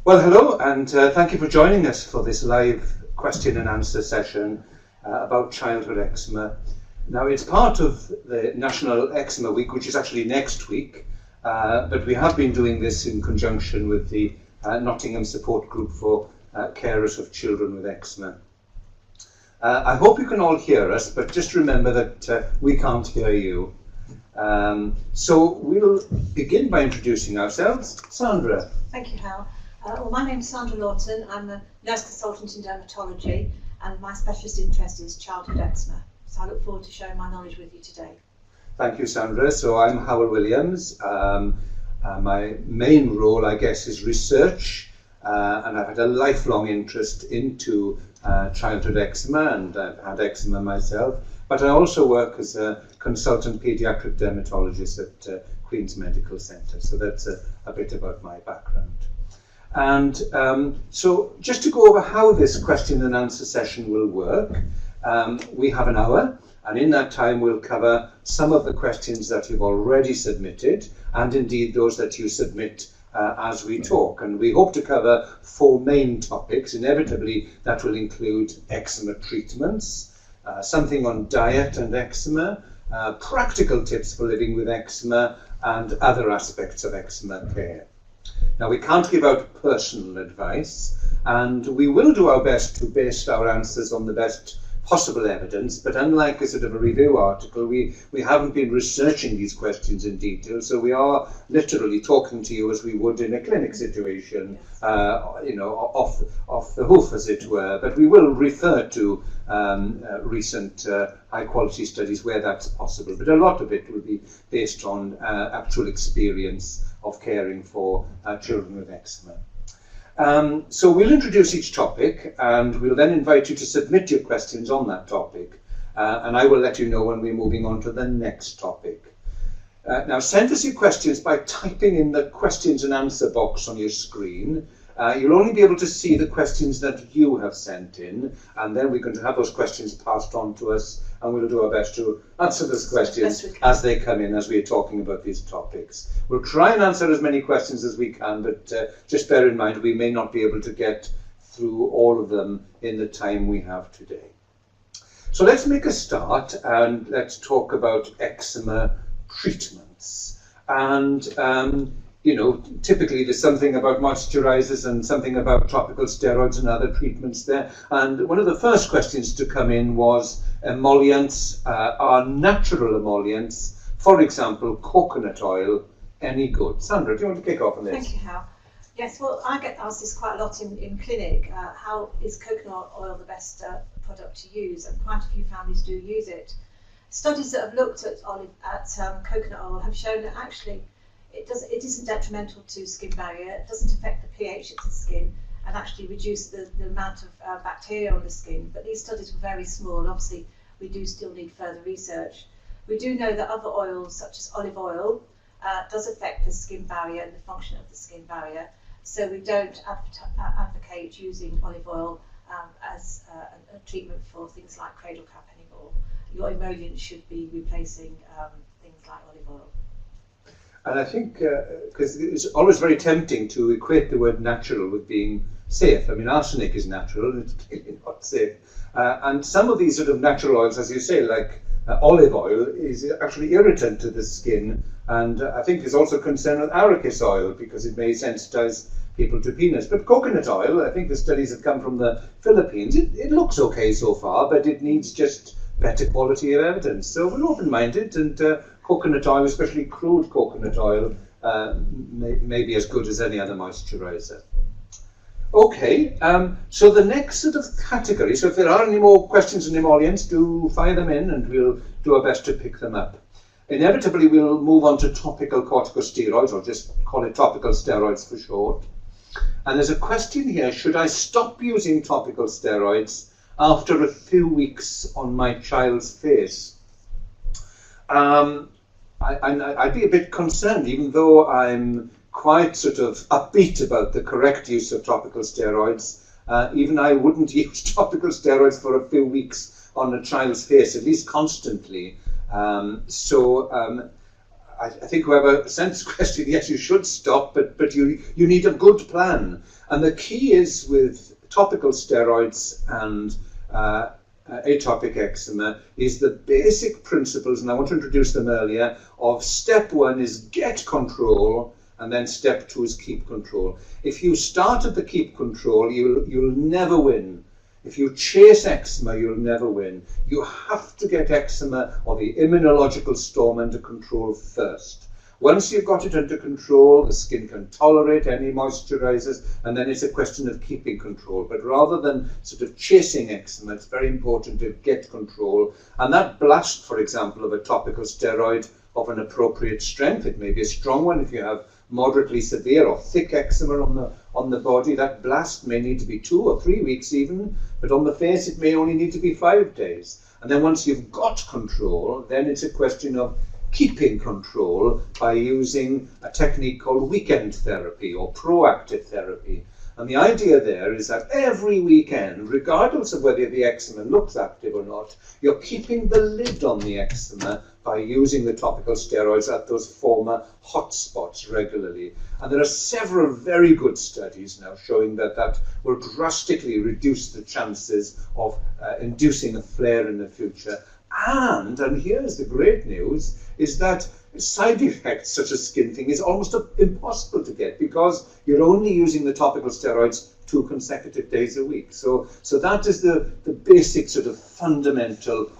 Well, hello, and thank you for joining us for this live question and answer session about childhood eczema. Now, it's part of the National Eczema Week, which is actually next week, but we have been doing this in conjunction with the Nottingham support group for carers of children with eczema. I hope you can all hear us, but just remember that we can't hear you. So we'll begin by introducing ourselves. Sandra. Thank you, Hal. Well, my name's Sandra Lawton. I'm a nurse consultant in dermatology, and my specialist interest is childhood eczema. So I look forward to sharing my knowledge with you today. Thank you, Sandra. So I'm Hywel Williams. My main role, I guess, is research, and I've had a lifelong interest into childhood eczema, and I've had eczema myself. But I also work as a consultant paediatric dermatologist at Queen's Medical Centre. So that's a bit about my background. And so just to go over how this question and answer session will work, we have an hour, and in that time we'll cover some of the questions that you've already submitted, and indeed those that you submit as we talk. And we hope to cover 4 main topics. Inevitably, that will include eczema treatments, something on diet and eczema, practical tips for living with eczema, and other aspects of eczema care. Now, we can't give out personal advice, and we will do our best to base our answers on the best possible evidence, but unlike a sort of a review article, we haven't been researching these questions in detail, so we are literally talking to you as we would in a clinic situation, off the hoof, as it were, but we will refer to recent high-quality studies where that's possible, but a lot of it will be based on actual experience of caring for children with eczema. So we'll introduce each topic, and we'll then invite you to submit your questions on that topic, and I will let you know when we're moving on to the next topic. Now, send us your questions by typing in the questions and answer box on your screen. You'll only be able to see the questions that you have sent in, and then we're going to have those questions passed on to us, and we'll do our best to answer those questions as they come in as we're talking about these topics. We'll try and answer as many questions as we can, but just bear in mind we may not be able to get through all of them in the time we have today. So let's make a start, and let's talk about eczema treatments. And typically there's something about moisturizers and something about topical steroids and other treatments there. And one of the first questions to come in was emollients, are natural emollients, for example, coconut oil, any good? Sandra, do you want to kick off on this? Thank you, Hal. Yes, well, I get asked this quite a lot in clinic. How is coconut oil the best product to use? And quite a few families do use it. Studies that have looked at coconut oil have shown that actually it isn't detrimental to skin barrier, it doesn't affect the pH of the skin, and actually reduce the amount of bacteria on the skin. But these studies were very small, and obviously we do still need further research. We do know that other oils, such as olive oil, does affect the skin barrier and the function of the skin barrier. So we don't advocate using olive oil as a treatment for things like cradle cap anymore. Your emollient should be replacing things like olive oil. And I think, because it's always very tempting to equate the word natural with being safe. I mean, arsenic is natural, and it's clearly not safe. And some of these sort of natural oils, as you say, like olive oil, is actually irritant to the skin. And I think there's also concern with arachis oil, because it may sensitize people to peanuts. But coconut oil, I think the studies have come from the Philippines. It looks okay so far, but it needs just better quality of evidence. So we're open-minded, and coconut oil, especially crude coconut oil, may be as good as any other moisturizer. Okay, so the next sort of category, so if there are any more questions on emollients, do fire them in and we'll do our best to pick them up. Inevitably, we'll move on to topical corticosteroids, or just call it topical steroids for short. And there's a question here, should I stop using topical steroids after a few weeks on my child's face? I'd be a bit concerned, even though I'm quite sort of upbeat about the correct use of topical steroids. Even I wouldn't use topical steroids for a few weeks on a child's face, at least constantly. I think whoever sent this question, yes, you should stop, but you need a good plan. And the key is with topical steroids and atopic eczema is the basic principles, and I want to introduce them earlier, of step 1 is get control, and then step 2 is keep control. If you start at the keep control, you'll never win. If you chase eczema, you'll never win. You have to get eczema or the immunological storm under control first. Once you've got it under control, the skin can tolerate any moisturizers, and then it's a question of keeping control. But rather than sort of chasing eczema, it's very important to get control. And that blast, for example, of a topical steroid of an appropriate strength, it may be a strong one if you have moderately severe or thick eczema on the body, that blast may need to be 2 or 3 weeks even, but on the face it may only need to be 5 days. And then once you've got control, then it's a question of keeping control by using a technique called weekend therapy or proactive therapy. And the idea there is that every weekend, regardless of whether the eczema looks active or not, you're keeping the lid on the eczema by using the topical steroids at those former hot spots regularly. And there are several very good studies now showing that that will drastically reduce the chances of inducing a flare in the future. And here's the great news, is that side effects such as skin thing is almost impossible to get because you're only using the topical steroids 2 consecutive days a week. So that is the basic sort of fundamental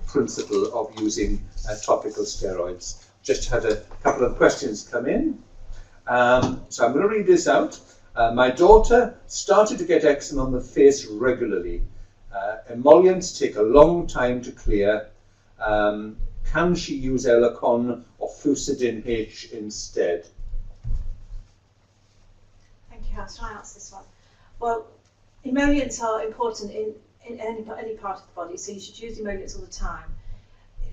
principle of using topical steroids. Just had a couple of questions come in. So I'm going to read this out. My daughter started to get eczema on the face regularly. Emollients take a long time to clear. Can she use Lawton or Fusidin H instead? Thank you. I'll try and answer this one. Well, emollients are important in any part of the body, so you should use emollients all the time.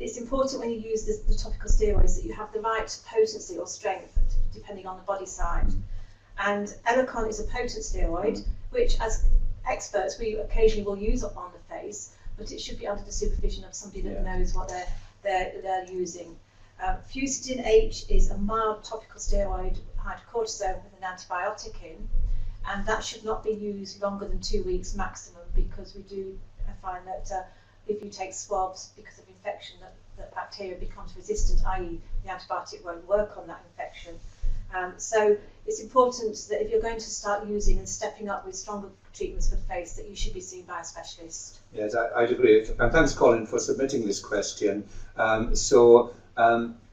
It's important when you use the topical steroids that you have the right potency or strength, depending on the body side. And Lawton is a potent steroid, which as experts we occasionally will use on the face, but it should be under the supervision of somebody that knows what they're using. Fusidin H is a mild topical steroid, hydrocortisone with an antibiotic in, and that should not be used longer than 2 weeks maximum, because we do find that if you take swabs because of infection, that bacteria becomes resistant, i.e. the antibiotic won't work on that infection. So it's important that if you're going to start using and stepping up with stronger treatments for the face, that you should be seen by a specialist. Yes, I'd agree. And thanks, Colin, for submitting this question.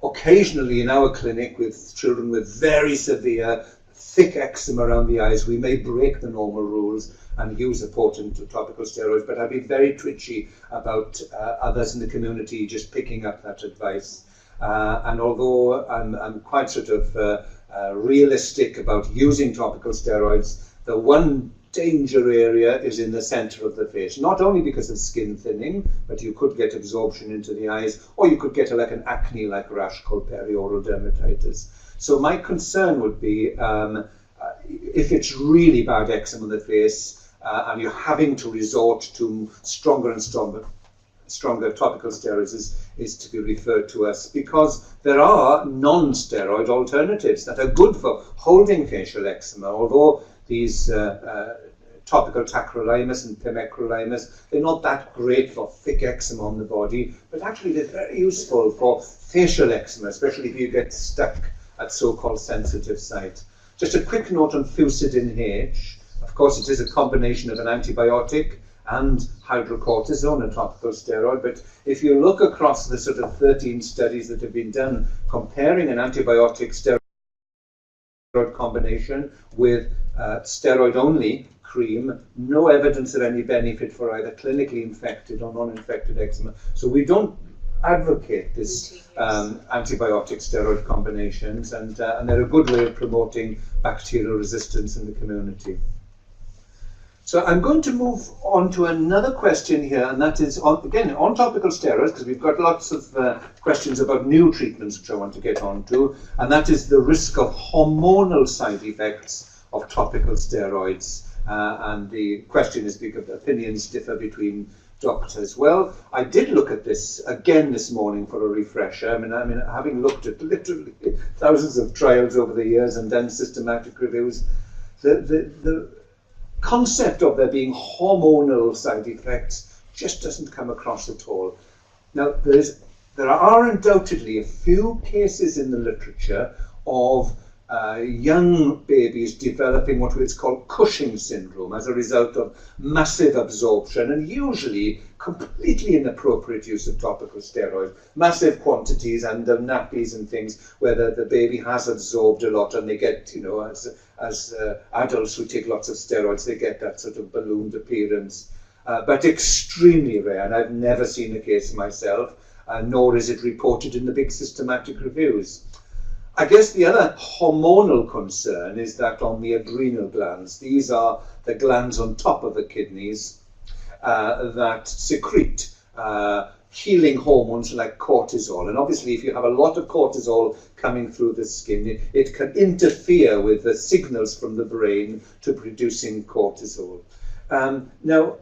Occasionally in our clinic with children with very severe, thick eczema around the eyes, we may break the normal rules and use a potent topical steroid, but I'd be very twitchy about others in the community just picking up that advice. And although I'm quite sort of realistic about using topical steroids, the one danger area is in the center of the face, not only because of skin thinning, but you could get absorption into the eyes, or you could get like an acne-like rash called perioral dermatitis. So my concern would be if it's really bad eczema on the face and you're having to resort to stronger and stronger topical steroids is to be referred to us, because there are non-steroid alternatives that are good for holding facial eczema, although these topical tacrolimus and pimecrolimus, they're not that great for thick eczema on the body, but actually they're very useful for facial eczema, especially if you get stuck at so-called sensitive site. Just a quick note on Fusidin H. Of course, it is a combination of an antibiotic and hydrocortisone, a topical steroid, but if you look across the sort of 13 studies that have been done comparing an antibiotic steroid combination with steroid-only cream, no evidence of any benefit for either clinically infected or non-infected eczema. So we don't advocate this antibiotic steroid combinations, and they're a good way of promoting bacterial resistance in the community. So I'm going to move on to another question here, and that is, again, on topical steroids, because we've got lots of questions about new treatments which I want to get on to, and that is the risk of hormonal side effects of topical steroids. And the question is because opinions differ between doctors? Well, I did look at this again this morning for a refresher. I mean, having looked at literally thousands of trials over the years and done systematic reviews, the concept of there being hormonal side effects just doesn't come across at all. Now, there are undoubtedly a few cases in the literature of young babies developing what is called Cushing syndrome as a result of massive absorption and usually completely inappropriate use of topical steroids, massive quantities under nappies and things where the baby has absorbed a lot and they get, you know, as adults who take lots of steroids, they get that sort of ballooned appearance. But extremely rare, and I've never seen a case myself, nor is it reported in the big systematic reviews. I guess the other hormonal concern is that on the adrenal glands, these are the glands on top of the kidneys that secrete healing hormones like cortisol. And obviously, if you have a lot of cortisol coming through the skin, it can interfere with the signals from the brain to producing cortisol. Now,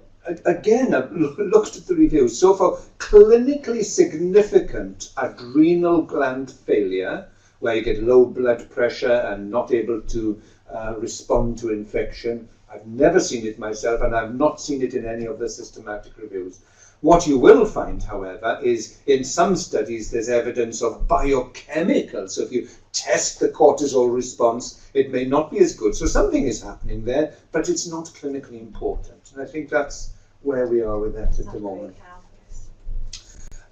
again, I've looked at the reviews. So for clinically significant adrenal gland failure, where you get low blood pressure and not able to respond to infection, I've never seen it myself, and I've not seen it in any of the systematic reviews. What you will find, however, is in some studies there's evidence of biochemical. So if you test the cortisol response, it may not be as good. So something is happening there, but it's not clinically important. And I think that's where we are with that at the moment.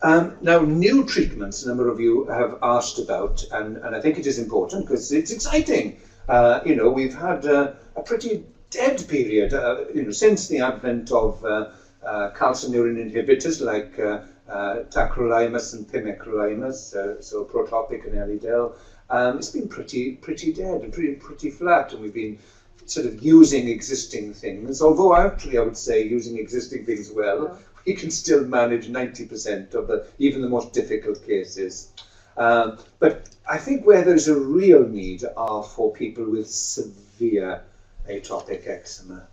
Now, new treatments, a number of you have asked about, and I think it is important because it's exciting. You know, we've had a pretty dead period, you know, since the advent of calcineurin inhibitors like tacrolimus and pimecrolimus, so Protopic and Elidel. It's been pretty dead and pretty flat, and we've been sort of using existing things, although actually I would say using existing things well, we can still manage 90% of even the most difficult cases. But I think where there's a real need are for people with severe atopic eczema.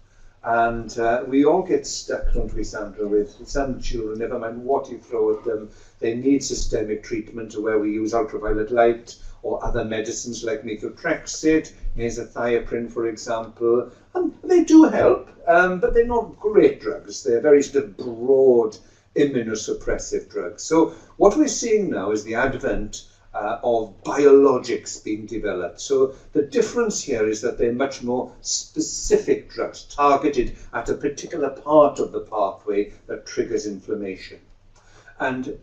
And we all get stuck, don't we, Sandra, with some children, never mind what you throw at them, they need systemic treatment where we use ultraviolet light or other medicines like methotrexate, azathioprine, for example. And they do help, but they're not great drugs. They're very sort of broad immunosuppressive drugs. So what we're seeing now is the advent of biologics being developed. So the difference here is that they're much more specific drugs targeted at a particular part of the pathway that triggers inflammation. And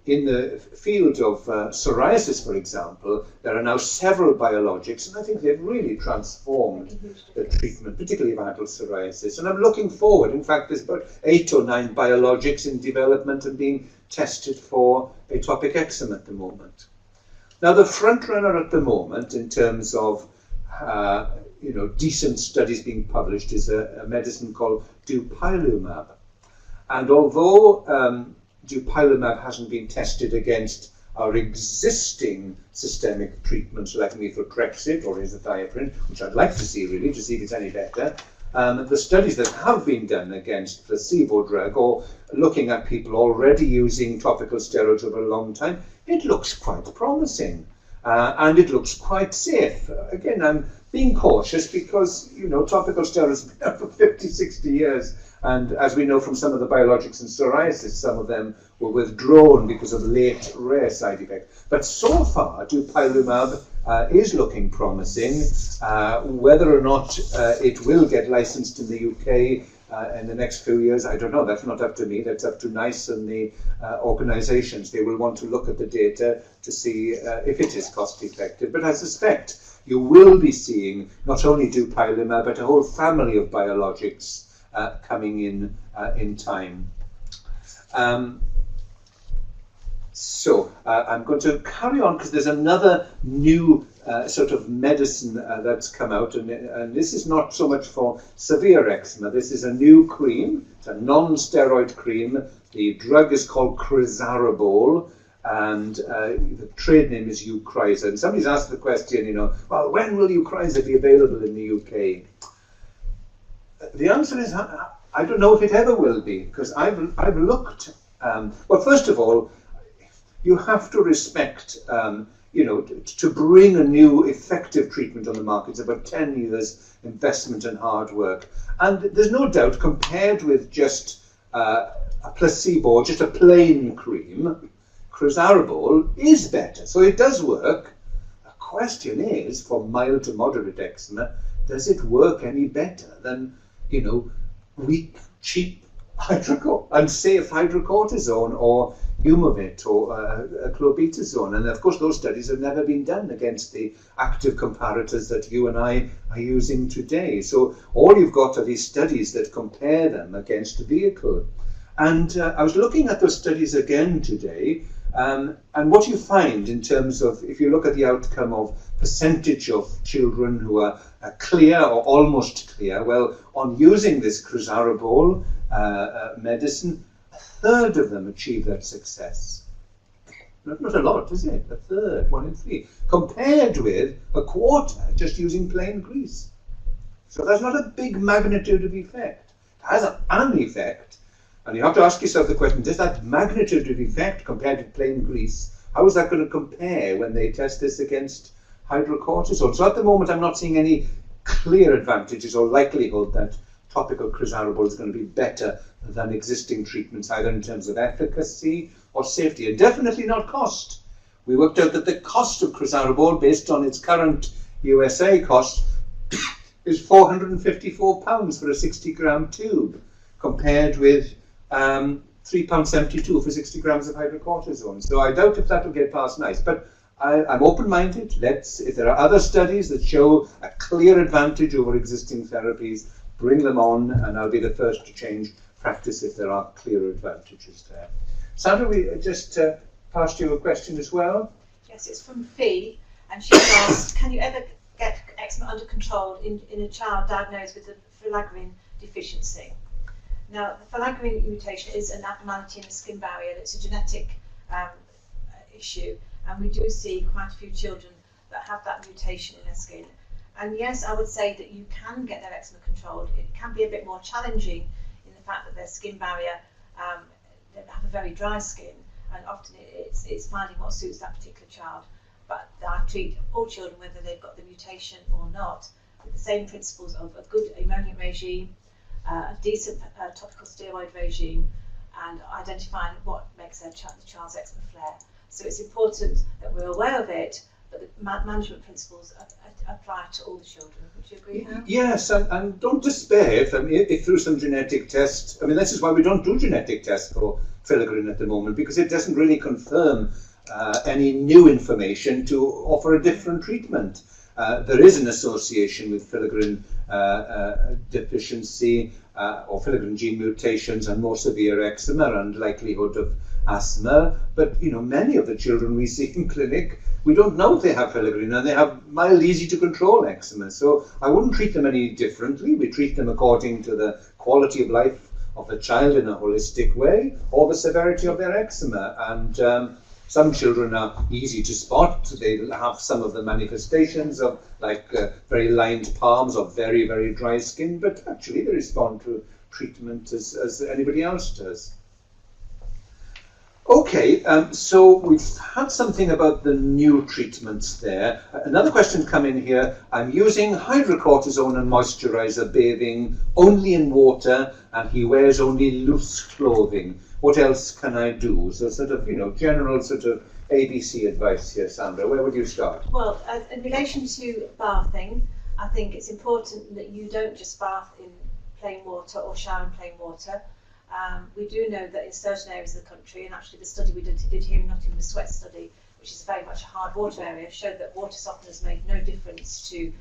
in the field of psoriasis, for example, there are now several biologics, and I think they've really transformed the treatment, particularly of adult psoriasis. And I'm looking forward. In fact, there's about 8 or 9 biologics in development and being tested for atopic eczema at the moment. Now, the front runner at the moment in terms of you know, decent studies being published is a medicine called dupilumab. And although dupilumab hasn't been tested against our existing systemic treatments like methotrexate or azathioprine, which I'd like to see really, to see if it's any better. The studies that have been done against placebo drug or looking at people already using topical steroids over a long time, it looks quite promising and it looks quite safe. Again, I'm being cautious because, you know, topical steroids have been out for 50, 60 years. And as we know from some of the biologics in psoriasis, some of them were withdrawn because of late rare side effects. But so far, dupilumab is looking promising. Whether or not it will get licensed in the UK in the next few years, I don't know. That's not up to me. That's up to NICE and the organisations. They will want to look at the data to see if it is cost effective. But I suspect you will be seeing not only dupilumab, but a whole family of biologics coming in time. So I'm going to carry on because there's another new sort of medicine that's come out, and this is not so much for severe eczema. This is a new cream. It's a non-steroid cream. The drug is called crizarabol, and the trade name is Eucrisa. And somebody's asked the question, you know, well, when will Eucrisa be available in the UK? The answer is, I don't know if it ever will be, because I've looked. Well, first of all, you have to respect, you know, to bring a new effective treatment on the market, it's about 10 years investment and hard work. And there's no doubt, compared with just a placebo, just a plain cream, Crizarabol is better. So it does work. The question is, for mild to moderate eczema, does it work any better than, you know, weak, cheap unsafe hydrocortisone or Humavit or clobetasone? And of course those studies have never been done against the active comparators that you and I are using today. So all you've got are these studies that compare them against the vehicle. And I was looking at those studies again today, and what you find in terms of, if you look at the outcome of percentage of children who are clear or almost clear, well, on using this Crizarabol medicine, a third of them achieve that success. Not a lot, is it? A third, 1 in 3, compared with a quarter just using plain grease. So that's not a big magnitude of effect. It has an effect, and you have to ask yourself the question, does that magnitude of effect compared to plain grease, how is that going to compare when they test this against hydrocortisone? So at the moment I'm not seeing any clear advantages or likelihood that topical Crizarabol is going to be better than existing treatments, either in terms of efficacy or safety, and definitely not cost. We worked out that the cost of Crizarabol, based on its current USA cost, is £454 for a 60-gram tube, compared with £3.72 for 60 grams of hydrocortisone. So I doubt if that will get past nice, but I'm open-minded. If there are other studies that show a clear advantage over existing therapies, bring them on, and I'll be the first to change practice if there are clear advantages there. Sandra, we just passed you a question as well. Yes, it's from Fee, and she asked, can you ever get eczema under control in a child diagnosed with a filaggrin deficiency? Now, the filaggrin mutation is an abnormality in the skin barrier. It's a genetic issue, and we do see quite a few children that have that mutation in their skin. And yes, I would say that you can get their eczema controlled. It can be a bit more challenging in the fact that their skin barrier, they have a very dry skin, and often it's finding what suits that particular child. But I treat all children, whether they've got the mutation or not, with the same principles of a good emollient regime, a decent topical steroid regime, and identifying what makes the child's eczema flare. So it's important that we're aware of it, but the management principles apply to all the children. Would you agree? Yes, and don't despair if through some genetic tests. I mean, this is why we don't do genetic tests for filaggrin at the moment, because it doesn't really confirm any new information to offer a different treatment. There is an association with filaggrin deficiency or filaggrin gene mutations and more severe eczema and likelihood of asthma, but you know, many of the children we see in clinic, we don't know if they have filaggrin, and they have mild, easy to control eczema. So I wouldn't treat them any differently. We treat them according to the quality of life of the child in a holistic way, or the severity of their eczema. And some children are easy to spot. They have some of the manifestations of like very lined palms or very, very dry skin, but actually they respond to treatment as anybody else does. Okay, so we've had something about the new treatments there. Another question come in here. I'm using hydrocortisone and moisturizer, bathing only in water, and he wears only loose clothing. What else can I do? So sort of, you know, general sort of ABC advice here, Sandra. Where would you start? Well, in relation to bathing, I think it's important that you don't just bath in plain water or shower in plain water. We do know that in certain areas of the country, and actually the study we did here in Nottingham, the sweat study, which is very much a hard water area, showed that water softeners made no difference to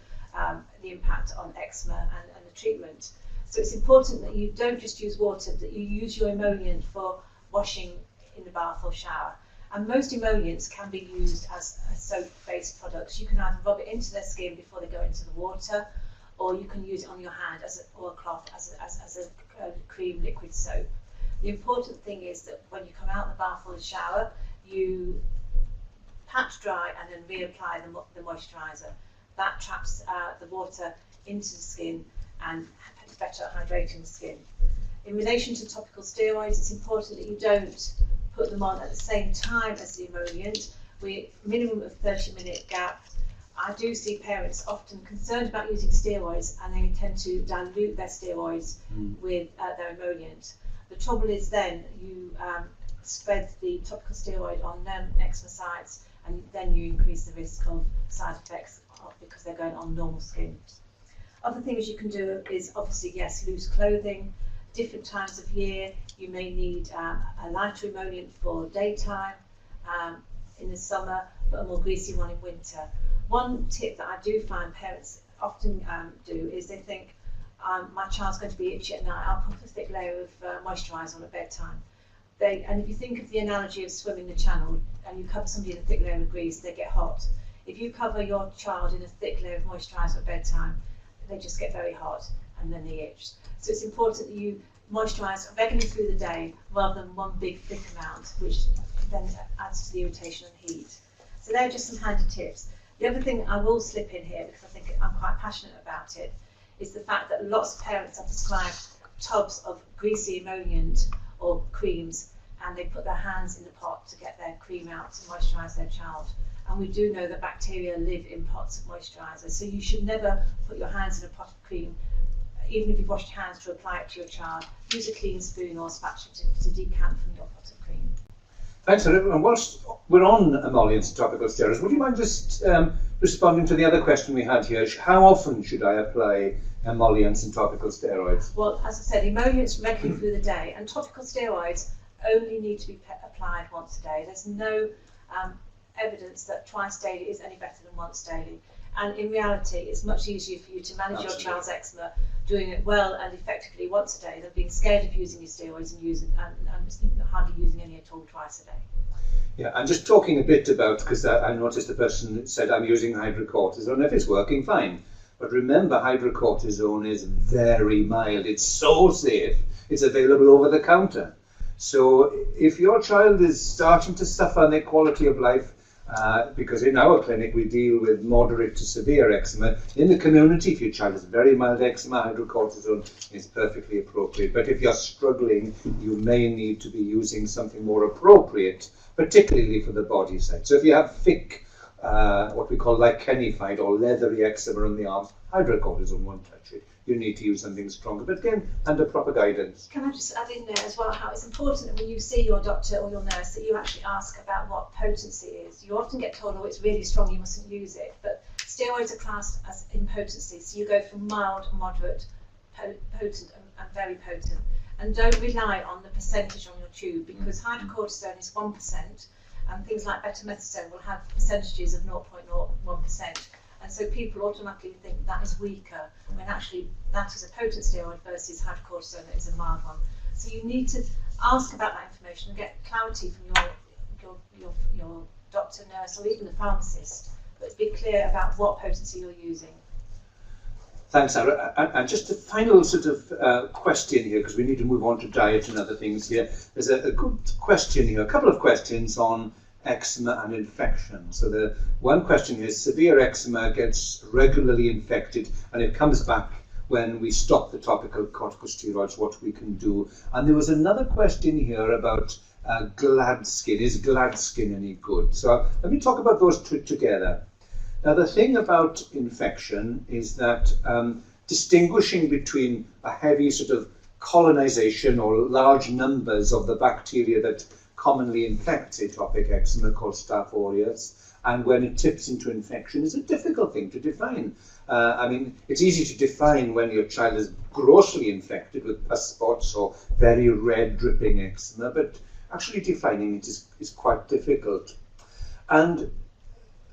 the impact on eczema and the treatment. So it's important that you don't just use water, that you use your emollient for washing in the bath or shower. And most emollients can be used as soap-based products. You can either rub it into their skin before they go into the water, or you can use it on your hand or a cloth as a cream liquid soap. The important thing is that when you come out of the bath or the shower, you patch dry and then reapply the moisturiser. That traps the water into the skin and is better at hydrating the skin. In relation to topical steroids, it's important that you don't put them on at the same time as the emollient. Minimum of 30-minute gap. I do see parents often concerned about using steroids, and they tend to dilute their steroids with their emollient. The trouble is then you spread the topical steroid on non-eczema sites, and then you increase the risk of side effects because they're going on normal skin. Other things you can do is obviously, yes, loose clothing. Different times of year, you may need a lighter emollient for daytime in the summer, but a more greasy one in winter. One tip that I do find parents often do is they think, my child's going to be itchy at night, I'll put a thick layer of moisturiser on at bedtime. And if you think of the analogy of swimming the channel and you cover somebody in a thick layer of grease, they get hot. If you cover your child in a thick layer of moisturiser at bedtime, they just get very hot and then they itch. So it's important that you moisturise regularly through the day rather than one big thick amount, which then adds to the irritation and heat. So they're just some handy tips. The other thing I will slip in here, because I think I'm quite passionate about it, is the fact that lots of parents are prescribed tubs of greasy emollient or creams, and they put their hands in the pot to get their cream out to moisturise their child. And we do know that bacteria live in pots of moisturiser, so you should never put your hands in a pot of cream, even if you've washed your hands, to apply it to your child. Use a clean spoon or spatula to decant from your pot of cream. Thanks, Sandra. And whilst we're on emollients and topical steroids, would you mind just responding to the other question we had here? How often should I apply emollients and topical steroids? Well, as I said, emollients regularly through the day, and topical steroids only need to be applied once a day. There's no evidence that twice daily is any better than once daily. And in reality, it's much easier for you to manage your child's eczema doing it well and effectively once a day than being scared of using your steroids and hardly using any at all twice a day. Yeah, and just talking a bit about, because I noticed the person said I'm using hydrocortisone, if it's working, fine. But remember, hydrocortisone is very mild. It's so safe. It's available over the counter. So if your child is starting to suffer their quality of life, because in our clinic we deal with moderate to severe eczema. In the community, if your child has very mild eczema, hydrocortisone is perfectly appropriate. But if you're struggling, you may need to be using something more appropriate, particularly for the body side. So if you have thick, what we call lichenified or leathery eczema on the arms, hydrocortisone won't touch it. You need to use something stronger, but again, under proper guidance. Can I just add in there as well how it's important that when you see your doctor or your nurse that you actually ask about what potency is. You often get told, oh, it's really strong, you mustn't use it, but steroids are classed as in potency, so you go from mild, moderate, potent and very potent. And don't rely on the percentage on your tube, because hydrocortisone is 1%, and things like betamethasone will have percentages of 0.01%. And so people automatically think that is weaker, when actually that is a potent steroid versus hydrocortisone that is a mild one. So you need to ask about that information and get clarity from your doctor, nurse, or even the pharmacist, but be clear about what potency you're using. Thanks, Sandra. And just a final sort of question here, because we need to move on to diet and other things here. There's a good question here, a couple of questions on eczema and infection. So the one question is, severe eczema gets regularly infected and it comes back when we stop the topical corticosteroids, what we can do. And there was another question here about glad skin. Is glad skin any good? So let me talk about those two together. Now the thing about infection is that distinguishing between a heavy sort of colonization or large numbers of the bacteria that commonly infects atopic eczema called Staph aureus, and when it tips into infection is a difficult thing to define. I mean, it's easy to define when your child is grossly infected with pus spots or very red dripping eczema, but actually defining it is quite difficult. And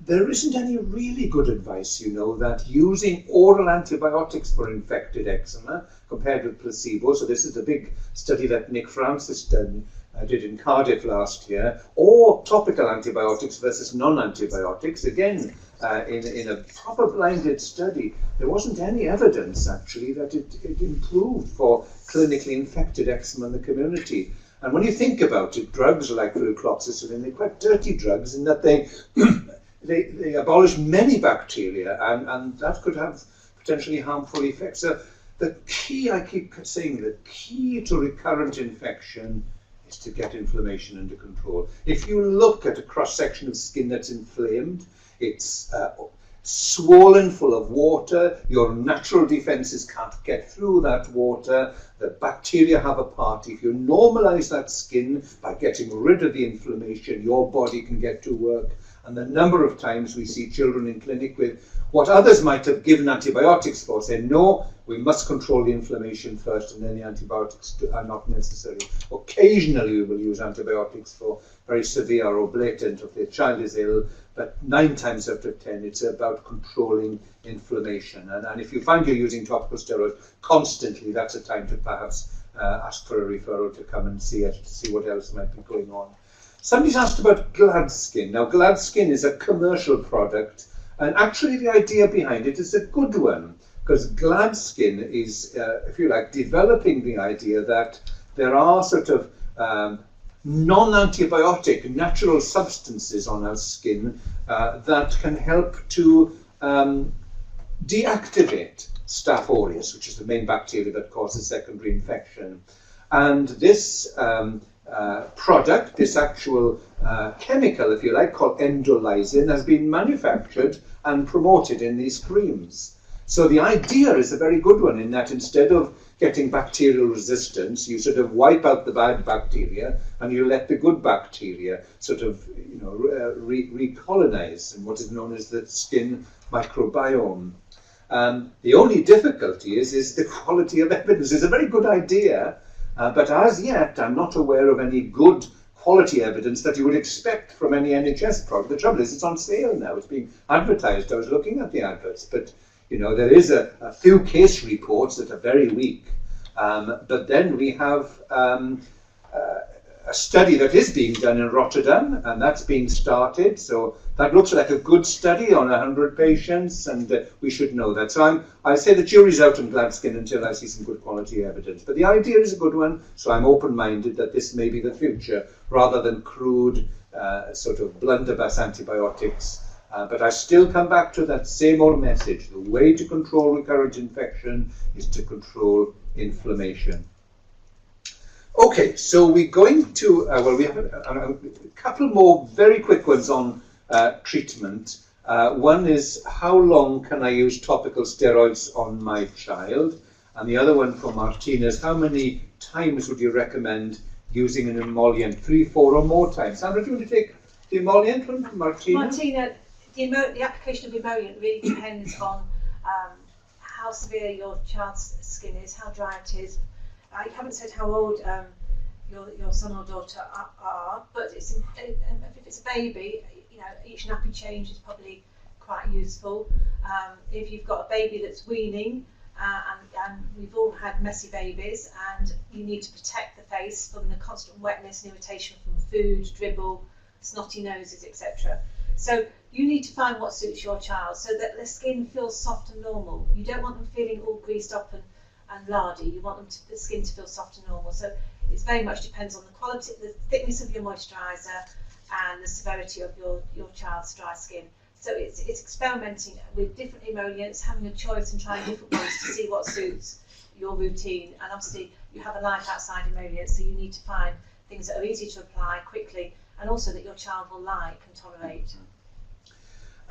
there isn't any really good advice, you know, that using oral antibiotics for infected eczema compared with placebo, so this is a big study that Nick Francis did in Cardiff last year, or topical antibiotics versus non-antibiotics, again, in a proper blinded study, there wasn't any evidence actually that it improved for clinically infected eczema in the community. And when you think about it, drugs like flucloxacillin, they're quite dirty drugs in that they abolish many bacteria, and that could have potentially harmful effects. So the key, I keep saying, the key to recurrent infection is to get inflammation under control. If you look at a cross-section of skin that's inflamed, it's swollen full of water, your natural defenses can't get through that water, the bacteria have a party. If you normalize that skin by getting rid of the inflammation, your body can get to work. And the number of times we see children in clinic with what others might have given antibiotics for, saying, no, we must control the inflammation first and then the antibiotics are not necessary. Occasionally we will use antibiotics for very severe or blatant if the child is ill, but 9 times out of 10 it's about controlling inflammation. And if you find you're using topical steroids constantly, that's a time to perhaps ask for a referral to come and see it, to see what else might be going on. Somebody's asked about Glad Skin. Now, Glad Skin is a commercial product, and actually the idea behind it is a good one, because Glad Skin is, if you like, developing the idea that there are sort of non-antibiotic natural substances on our skin that can help to deactivate Staph aureus, which is the main bacteria that causes secondary infection. And this product, this actual chemical, if you like, called endolysin, has been manufactured and promoted in these creams. So the idea is a very good one, in that instead of getting bacterial resistance, you sort of wipe out the bad bacteria and you let the good bacteria sort of, recolonize in what is known as the skin microbiome. The only difficulty is the quality of evidence. It's a very good idea, but as yet I'm not aware of any good quality evidence that you would expect from any NHS product. The trouble is it's on sale now. It's being advertised. I was looking at the adverts, but there is a few case reports that are very weak. But then we have a study that is being done in Rotterdam, and that's being started. So that looks like a good study on 100 patients, and we should know that. So I say the jury's out on Glad Skin until I see some good quality evidence. But the idea is a good one, so I'm open-minded that this may be the future, rather than crude sort of blunderbuss antibiotics. But I still come back to that same old message. The way to control recurrent infection is to control inflammation. Okay, so we're going to, we have a couple more very quick ones on treatment. One is, how long can I use topical steroids on my child? And the other one from Martina is, how many times would you recommend using an emollient? 3, 4 or more times? Sandra, do you want to take the emollient one from Martina? Martina, the application of emollient really depends on how severe your child's skin is, how dry it is. You haven't said how old your son or daughter are, but if it's a baby, each nappy change is probably quite useful. If you've got a baby that's weaning, and we've all had messy babies, and you need to protect the face from the constant wetness and irritation from food, dribble, snotty noses, etc. So you need to find what suits your child so that the skin feels soft and normal. You don't want them feeling all greased up and lardy. You want the skin to feel soft and normal. So it very much depends on the quality, the thickness of your moisturiser and the severity of your child's dry skin. So it's experimenting with different emollients, having a choice and trying different ones to see what suits your routine. And obviously you have a life outside emollients, so you need to find things that are easy to apply quickly and also that your child will like and tolerate.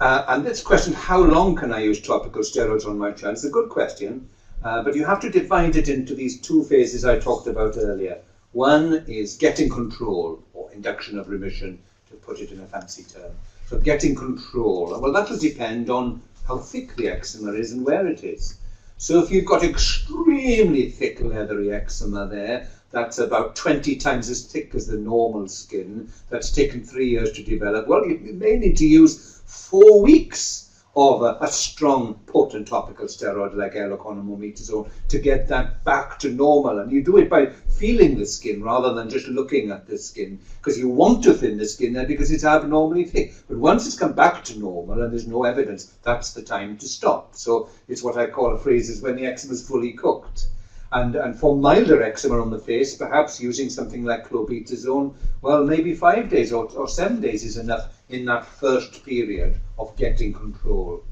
And this question, how long can I use topical steroids on my child? It's a good question, but you have to divide it into these 2 phases I talked about earlier. One is getting control, or induction of remission, to put it in a fancy term. So getting control, well, that will depend on how thick the eczema is and where it is. So if you've got extremely thick leathery eczema there, that's about 20 times as thick as the normal skin, that's taken 3 years to develop, well, you may need to use 4 weeks of a strong, potent topical steroid like aloconazole to get that back to normal. And you do it by feeling the skin rather than just looking at the skin, because you want to thin the skin there because it's abnormally thick. But once it's come back to normal and there's no evidence, that's the time to stop. So it's what I call a phrase is when the eczema is fully cooked. And for milder eczema on the face, perhaps using something like clobetasone, well, maybe 5 days or 7 days is enough in that first period of getting control.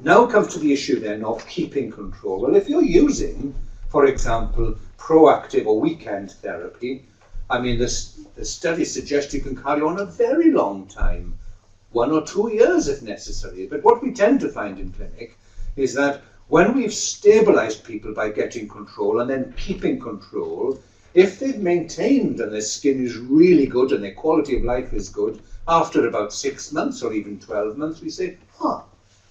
Now comes to the issue then of keeping control. Well, if you're using, for example, proactive or weekend therapy, I mean, the studies suggest you can carry on a very long time, 1 or 2 years if necessary. But what we tend to find in clinic is that when we've stabilized people by getting control and then keeping control, if they've maintained and their skin is really good and their quality of life is good, after about 6 months or even 12 months, we say,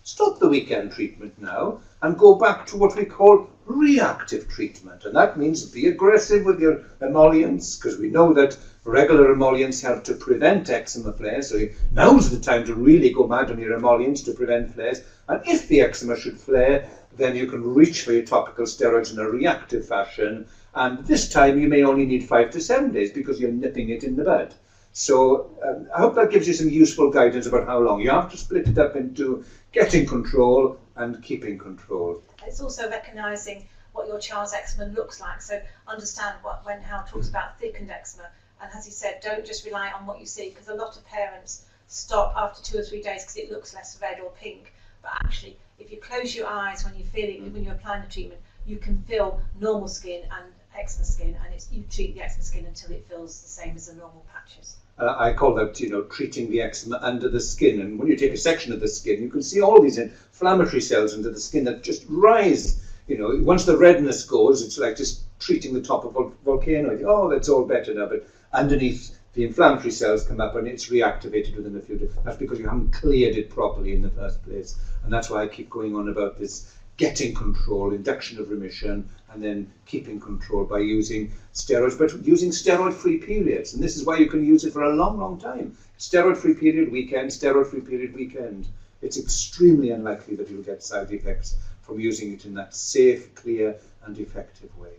stop the weekend treatment now and go back to what we call reactive treatment. And that means be aggressive with your emollients, because we know that regular emollients help to prevent eczema flares. So now's the time to really go mad on your emollients to prevent flares. And if the eczema should flare, then you can reach for your topical steroids in a reactive fashion. And this time you may only need 5 to 7 days because you're nipping it in the bud. So I hope that gives you some useful guidance about how long. You have to split it up into getting control and keeping control. It's also recognising what your child's eczema looks like. So understand when Hal talks about thickened eczema. And as he said, don't just rely on what you see, because a lot of parents stop after 2 or 3 days because it looks less red or pink. But actually, if you close your eyes when when you're applying the treatment, you can feel normal skin and eczema skin, and you treat the eczema skin until it feels the same as the normal patches. I call that, treating the eczema under the skin. And when you take a section of the skin, you can see all these inflammatory cells under the skin that just rise. Once the redness goes, it's like just treating the top of a volcano. Oh, that's all better now. But underneath, the inflammatory cells come up and it's reactivated within a few days. That's because you haven't cleared it properly in the first place. And that's why I keep going on about this getting control, induction of remission, and then keeping control by using steroids, but using steroid-free periods. And this is why you can use it for a long, long time. Steroid-free period, weekend, steroid-free period, weekend. It's extremely unlikely that you'll get side effects from using it in that safe, clear, and effective way.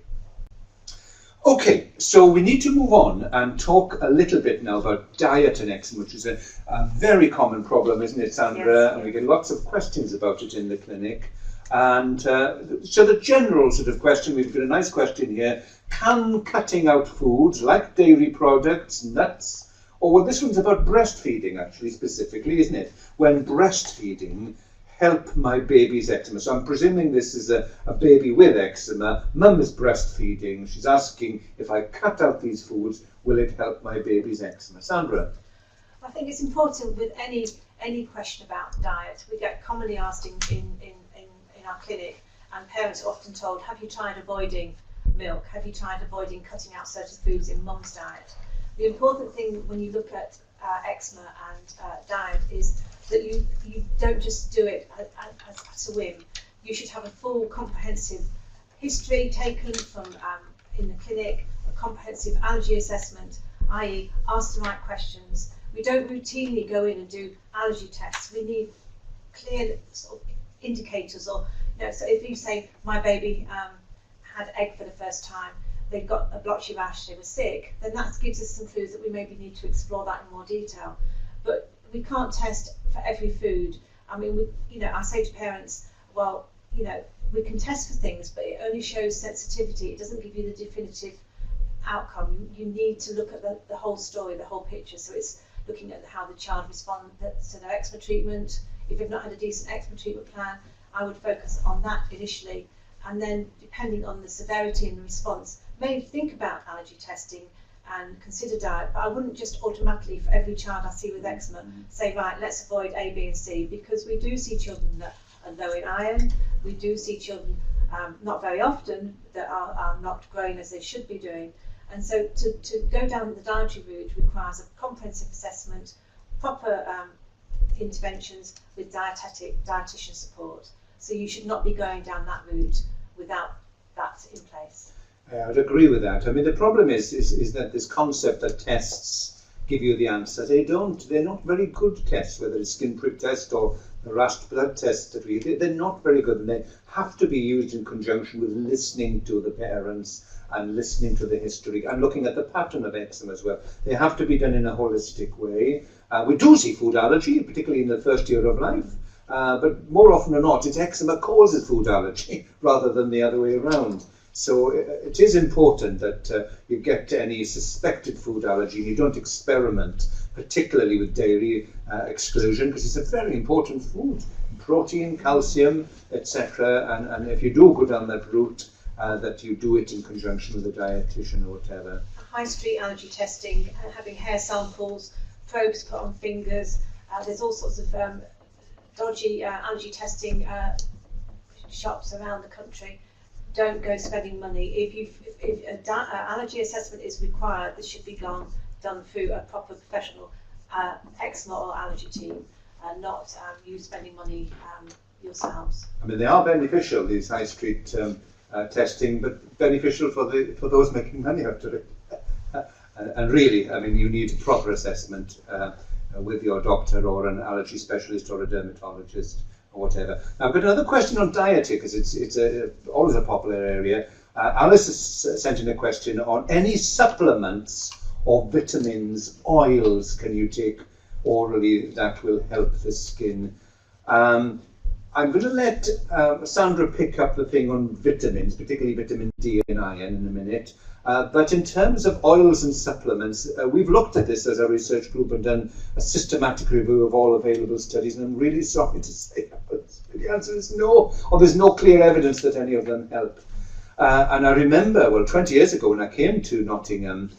Okay, so we need to move on and talk a little bit now about diet and eczema, which is a very common problem, isn't it, Sandra? Yes. And we get lots of questions about it in the clinic. And so the general sort of question, we've got a nice question here: can cutting out foods like dairy products, nuts, well, this one's about breastfeeding actually specifically, isn't it? When breastfeeding, help my baby's eczema. So I'm presuming this is a baby with eczema. Mum is breastfeeding. She's asking, if I cut out these foods, will it help my baby's eczema? Sandra? I think it's important with any question about diet. We get commonly asked in our clinic, and parents are often told, have you tried avoiding milk? Have you tried avoiding cutting out certain foods in mum's diet? The important thing when you look at eczema and diet is that you don't just do it as a whim. You should have a full comprehensive history taken from in the clinic, a comprehensive allergy assessment, i.e. ask the right questions. We don't routinely go in and do allergy tests. We need clear sort of indicators, or so if you say my baby had egg for the first time, they got a blotchy rash, they were sick, then that gives us some clues that we maybe need to explore that in more detail. But we can't test for every food. I mean, I say to parents, well, we can test for things, but it only shows sensitivity. It doesn't give you the definitive outcome. You need to look at the whole story, the whole picture. So it's looking at how the child responds to their eczema treatment. If they've not had a decent eczema treatment plan, I would focus on that initially, and then depending on the severity and the response, maybe think about allergy testing and consider diet. But I wouldn't just automatically, for every child I see with eczema, say, right, let's avoid A, B and C, because we do see children that are low in iron. We do see children, not very often, that are not growing as they should be doing. And so to go down the dietary route requires a comprehensive assessment, proper interventions with dietitian support. So you should not be going down that route without that in place. I'd agree with that. I mean, the problem is that this concept that tests give you the answer, they're not very good tests, whether it's skin prick test or the rash blood test that they're not very good, and they have to be used in conjunction with listening to the parents and listening to the history and looking at the pattern of eczema as well. They have to be done in a holistic way. We do see food allergy, particularly in the first year of life, but more often than not, it's eczema causes food allergy rather than the other way around. So it is important that you get to any suspected food allergy and you don't experiment, particularly with dairy exclusion, because it's a very important food, protein, calcium, etc. And if you do go down that route, that you do it in conjunction with a dietitian or whatever. High street allergy testing, having hair samples, probes put on fingers. There's all sorts of dodgy allergy testing shops around the country. Don't go spending money. If an allergy assessment is required, this should be done through a proper professional eczema or allergy team, not you spending money yourselves. I mean, they are beneficial, these high street testing, but beneficial for those making money out of it. And really, I mean, you need proper assessment with your doctor or an allergy specialist or a dermatologist or whatever. I've got another question on diet here, because it's always a popular area. Alice has sent in a question on any supplements or vitamins, oils can you take orally that will help the skin. I'm going to let Sandra pick up the thing on vitamins, particularly vitamin D and iron in a minute. But in terms of oils and supplements, we've looked at this as a research group and done a systematic review of all available studies, and I'm really sorry to say that the answer is no, or there's no clear evidence that any of them help. And I remember, well, 20 years ago when I came to Nottingham,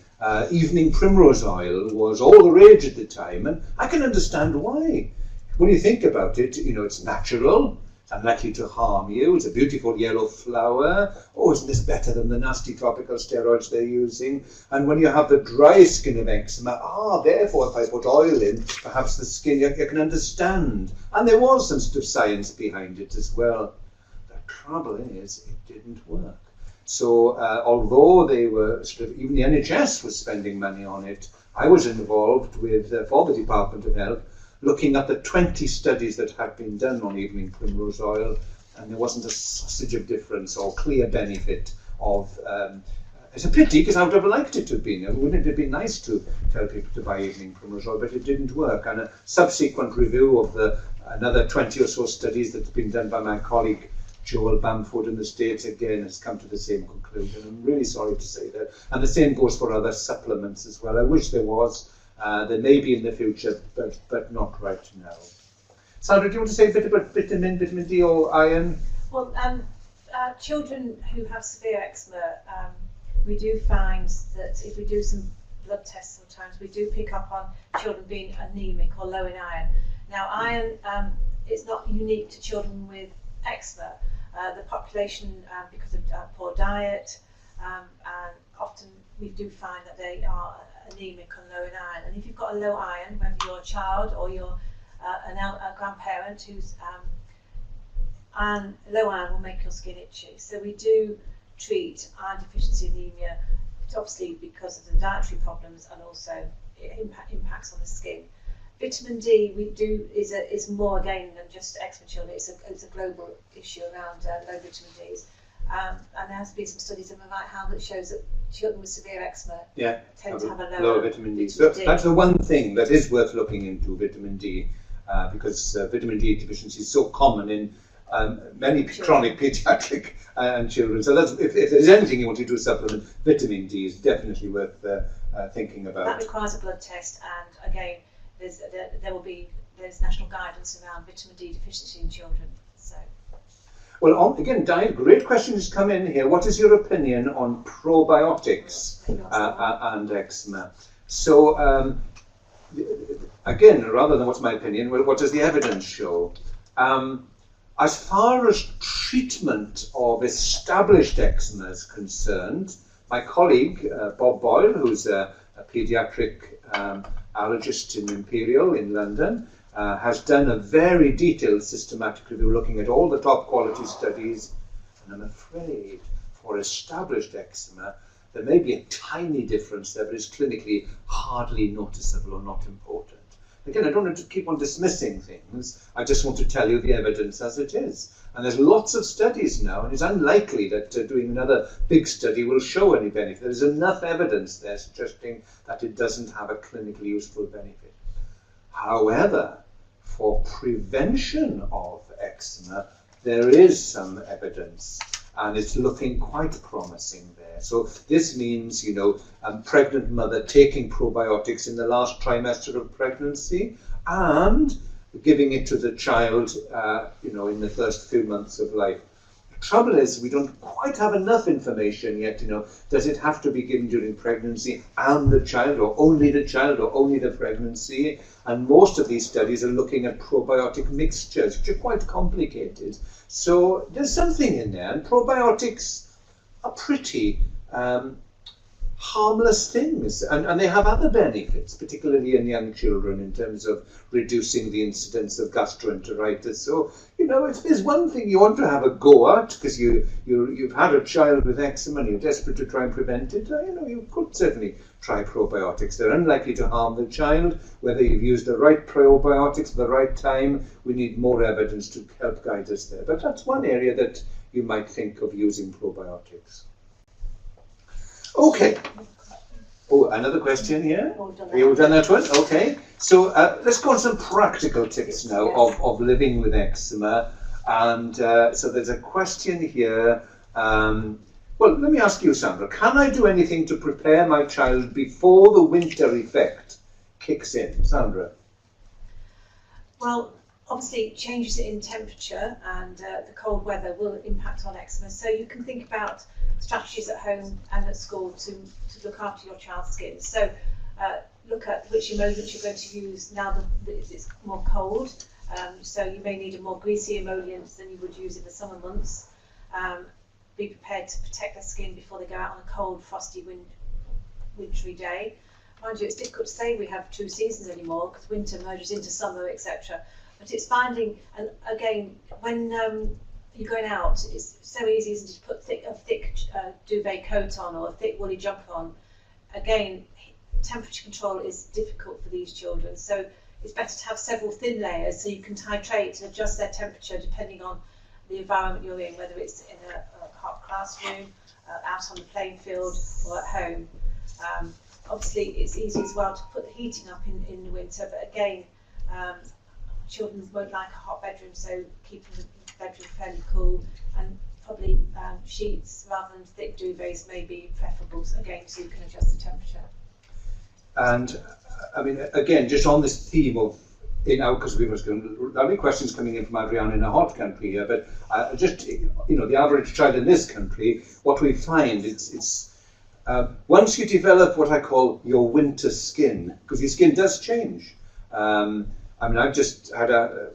evening primrose oil was all the rage at the time, and I can understand why. When you think about it, you know, it's natural, it's unlikely to harm you, it's a beautiful yellow flower. Oh, isn't this better than the nasty topical steroids they're using? And when you have the dry skin of eczema, therefore if I put oil in, perhaps the skin, you can understand. And there was some sort of science behind it as well. The trouble is, it didn't work. So although they were sort of, even the NHS was spending money on it, I was involved with, for the Department of Health, looking at the 20 studies that had been done on evening primrose oil, and there wasn't a sausage of difference or clear benefit of, it's a pity because I would have liked it to have been, wouldn't it have been nice to tell people to buy evening primrose oil, but it didn't work. And a subsequent review of another 20 or so studies that's been done by my colleague Joel Bamford in the States, again, has come to the same conclusion. I'm really sorry to say that. And the same goes for other supplements as well. I wish there was. There may be in the future, but not right now. Sandra, do you want to say a bit about vitamin D or iron? Well, children who have severe eczema, we do find that if we do some blood tests sometimes, we do pick up on children being anemic or low in iron. Now, iron is not unique to children with eczema. The population, because of poor diet, and often we do find that they are anemic and low in iron. And if you've got a low iron, whether you're a child or you're a grandparent who's low iron will make your skin itchy. So we do treat iron deficiency anemia, obviously because of the dietary problems, and also it impacts on the skin. Vitamin D is more again than just eczema children. It's a global issue around low vitamin Ds. And there has been some studies in how that shows that children with severe eczema tend to have a lower vitamin D. So that's the one thing that is worth looking into, vitamin D, because vitamin D deficiency is so common in many chronic paediatric children. So that's, if there's anything you want to do to supplement, vitamin D is definitely worth thinking about. That requires a blood test, and again, there's national guidance around vitamin D deficiency in children. So. Well, again, diet, great questions come in here. What is your opinion on probiotics and eczema? So, again, rather than what's my opinion, well, what does the evidence show? As far as treatment of established eczema is concerned, my colleague, Bob Boyle, who's a paediatric allergist in Imperial in London, has done a very detailed systematic review looking at all the top quality studies, and I'm afraid for established eczema there may be a tiny difference there, but it's clinically hardly noticeable or not important. Again, I don't want to keep on dismissing things, I just want to tell you the evidence as it is. And there's lots of studies now, and it's unlikely that doing another big study will show any benefit. There's enough evidence there suggesting that it doesn't have a clinically useful benefit. However, for prevention of eczema, there is some evidence, and it's looking quite promising there. So this means, you know, a pregnant mother taking probiotics in the last trimester of pregnancy, and giving it to the child, you know, in the first few months of life. The trouble is we don't quite have enough information yet, you know. Does it have to be given during pregnancy and the child, or only the pregnancy? And most of these studies are looking at probiotic mixtures, which are quite complicated. So there's something in there, and probiotics are pretty harmless things, and they have other benefits, particularly in young children, in terms of reducing the incidence of gastroenteritis. So, you know, if there's one thing you want to have a go at, because you've had a child with eczema and you're desperate to try and prevent it, you know, you could certainly try probiotics. They're unlikely to harm the child. Whether you've used the right probiotics at the right time, we need more evidence to help guide us there. But that's one area that you might think of using probiotics. Okay. Oh, another question here? You've done that one? Okay. So let's go on some practical tips now of living with eczema. And so there's a question here. Well, let me ask you, Sandra. Can I do anything to prepare my child before the winter effect kicks in? Sandra? Well, obviously changes in temperature and the cold weather will impact on eczema. So you can think about strategies at home and at school to look after your child's skin. So look at which emollients you're going to use now that it's more cold. So you may need a more greasy emollient than you would use in the summer months. Be prepared to protect their skin before they go out on a cold, frosty, wintry day. Mind you, it's difficult to say we have two seasons anymore because winter merges into summer, etc. But it's finding, and again, when you're going out, it's so easy, isn't it, to put a thick duvet coat on or a thick woolly jumper on. Again, temperature control is difficult for these children, so it's better to have several thin layers so you can titrate and adjust their temperature depending on the environment you're in, whether it's in a hot classroom, out on the playing field, or at home. Obviously, it's easy as well to put the heating up in the winter, but again, children won't like a hot bedroom, so keeping the bedroom fairly cool, and probably sheets rather than thick duvets may be preferable, so again, so you can adjust the temperature. And I mean, again, just on this theme of because we must go, there'll be questions coming in from Adriana in a hot country here, but just, you know, the average child in this country, what we find, it's once you develop what I call your winter skin, because your skin does change. I mean, I've just had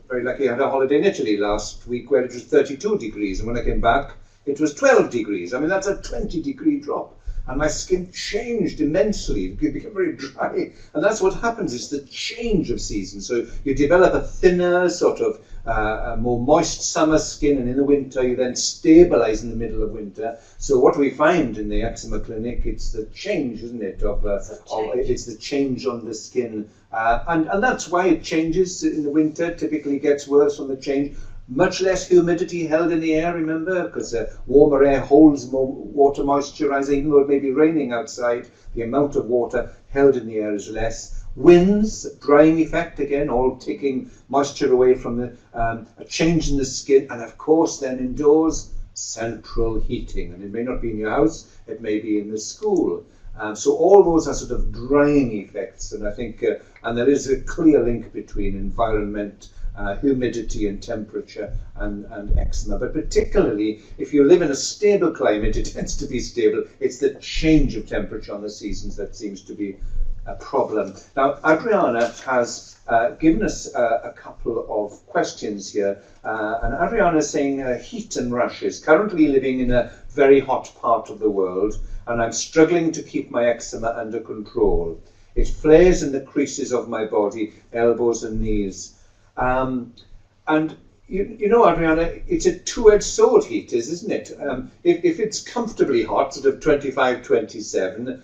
very lucky, I had a holiday in Italy last week where it was 32 degrees, and when I came back, it was 12 degrees. I mean, that's a 20-degree drop. And my skin changed immensely. It became very dry. And that's what happens, is the change of season. So you develop a thinner, sort of a more moist summer skin, and in the winter you then stabilize in the middle of winter. So what we find in the eczema clinic, it's the change, isn't it? It's the change on the skin. And that's why it changes in the winter, typically gets worse on the change. Much less humidity held in the air, remember, because warmer air holds more water moisturizer, even though it may be raining outside, the amount of water held in the air is less. Winds, drying effect, again, all taking moisture away from the a change in the skin, and of course then indoors, central heating. And it may not be in your house, it may be in the school. So all those are sort of drying effects, and I think, and there is a clear link between environment, humidity and temperature and eczema. But particularly if you live in a stable climate, it tends to be stable. It's the change of temperature on the seasons that seems to be a problem. Now, Adriana has given us a couple of questions here. And Adriana is saying heat and rashes. Currently living in a very hot part of the world, and I'm struggling to keep my eczema under control. It flares in the creases of my body, elbows and knees. And you know, Adriana, it's a two-edged sword, heat is, isn't it? If it's comfortably hot, sort of 25, 27,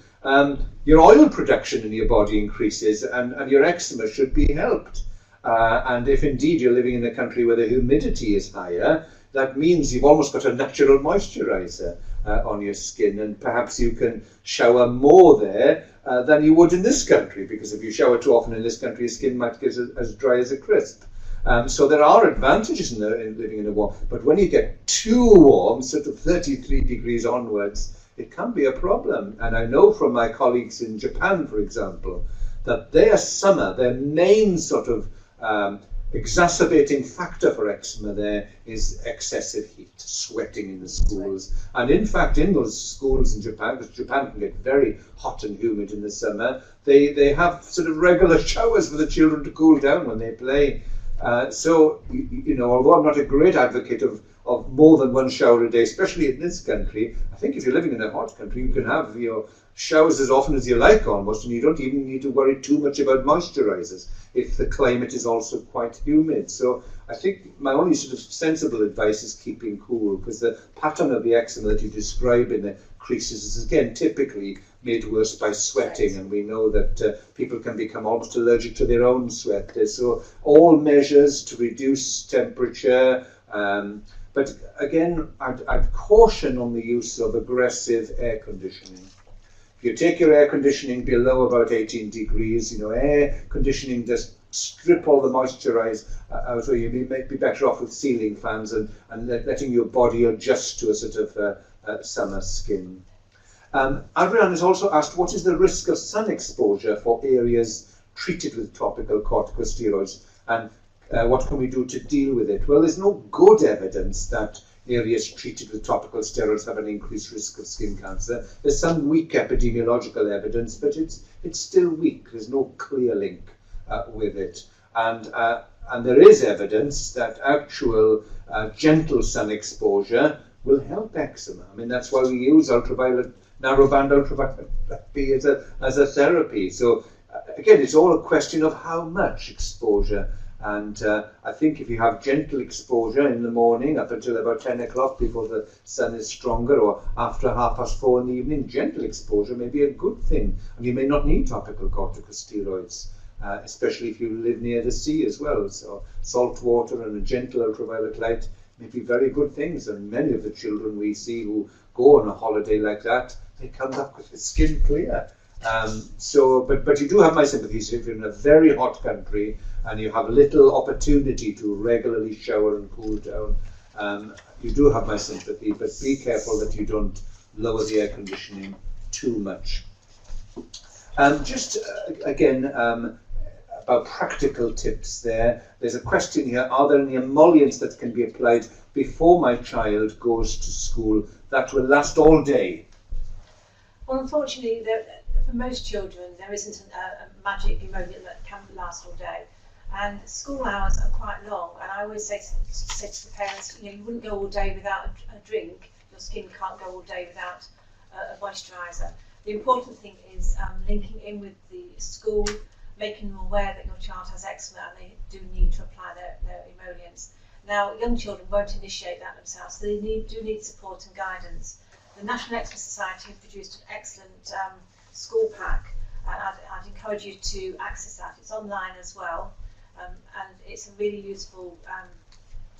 your oil production in your body increases, and your eczema should be helped. And if indeed you're living in a country where the humidity is higher, that means you've almost got a natural moisturizer on your skin, and perhaps you can shower more there than you would in this country, because if you shower too often in this country, your skin might get as dry as a crisp. So there are advantages in living in a warm, but when you get too warm, sort of 33 degrees onwards, it can be a problem. And I know from my colleagues in Japan, for example, that their summer, their main sort of exacerbating factor for eczema there is excessive heat, sweating in the schools. And in fact, in those schools in Japan, because Japan can get very hot and humid in the summer, they have sort of regular showers for the children to cool down when they play. So, you know, although I'm not a great advocate of more than one shower a day, especially in this country, I think if you're living in a hot country, you can have your showers as often as you like almost, and you don't even need to worry too much about moisturizers if the climate is also quite humid. So I think my only sort of sensible advice is keeping cool, because the pattern of the eczema that you describe in the creases is again typically made worse by sweating, and we know that people can become almost allergic to their own sweat. So all measures to reduce temperature, but again I'd caution on the use of aggressive air conditioning. If you take your air conditioning below about 18 degrees, you know, air conditioning just strip all the moisture out, so you may be better off with ceiling fans and letting your body adjust to a sort of summer skin. Adrian has also asked, what is the risk of sun exposure for areas treated with topical corticosteroids, and what can we do to deal with it? Well, there's no good evidence that areas treated with topical steroids have an increased risk of skin cancer. There's some weak epidemiological evidence, but it's still weak. There's no clear link with it. And there is evidence that actual gentle sun exposure will help eczema. I mean, that's why we use narrowband ultraviolet B as a therapy. So again, it's all a question of how much exposure. And I think if you have gentle exposure in the morning up until about 10 o'clock before the sun is stronger, or after 4:30 in the evening, gentle exposure may be a good thing. And you may not need topical corticosteroids, especially if you live near the sea as well. So salt water and a gentle ultraviolet light may be very good things. And many of the children we see who go on a holiday like that, they come back with the skin clear. But you do have my sympathies if you're in a very hot country and you have little opportunity to regularly shower and cool down. You do have my sympathy, but be careful that you don't lower the air conditioning too much. Again, about practical tips there. There's a question here, are there any emollients that can be applied before my child goes to school that will last all day? Well, unfortunately, for most children, there isn't a magic emollient that can last all day. And school hours are quite long, and I always say to the parents, you know, you wouldn't go all day without a drink. Your skin can't go all day without a moisturiser. The important thing is linking in with the school, making them aware that your child has eczema and they do need to apply their emollients. Now, young children won't initiate that themselves, so they do need support and guidance. The National Eczema Society have produced an excellent school pack, and I'd encourage you to access that. It's online as well, and it's a really useful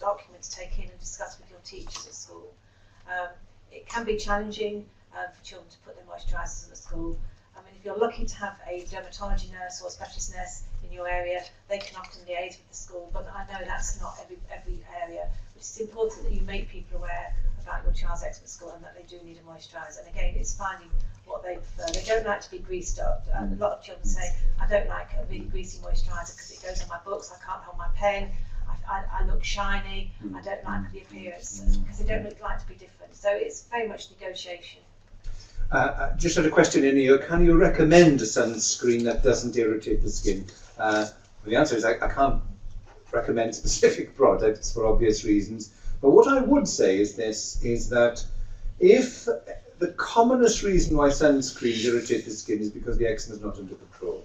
document to take in and discuss with your teachers at school. It can be challenging for children to put their moisturisers in at school. I mean, if you're lucky to have a dermatology nurse or a specialist nurse in your area, they can often liaise with the school, but I know that's not every area. But it's important that you make people aware about your child's eczema at school and that they do need a moisturiser. And again, it's finding what they prefer. They don't like to be greased up. A lot of children say, I don't like a really greasy moisturiser because it goes on my books, I can't hold my pen, I look shiny, I don't like the appearance, because they don't like to be different. So it's very much negotiation. Just had a question in here. Can you recommend a sunscreen that doesn't irritate the skin? The answer is I can't recommend specific products for obvious reasons. But what I would say is that if the commonest reason why sunscreens irritate the skin is because the eczema is not under control.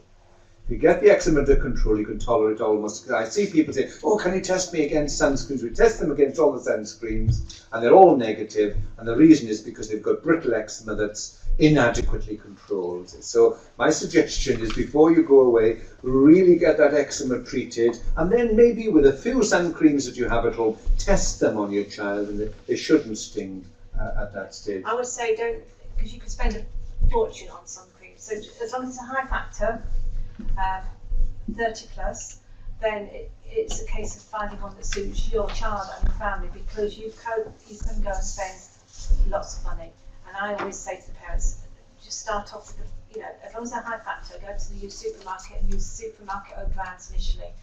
If you get the eczema under control, you can tolerate almost. I see people say, oh, can you test me against sunscreens? We test them against all the sunscreens, and they're all negative, and the reason is because they've got brittle eczema that's inadequately controlled. So my suggestion is before you go away, really get that eczema treated, and then maybe with a few sun creams that you have at home, test them on your child, and they shouldn't sting at that stage. I would say don't, because you could spend a fortune on sun cream. So as long as it's a high factor, 30 plus, then it's a case of finding one that suits your child and your family, because you can go and spend lots of money. And I always say to the parents, just start off with, as long as they're high factor, go to the used supermarket and use supermarket owned brands initially,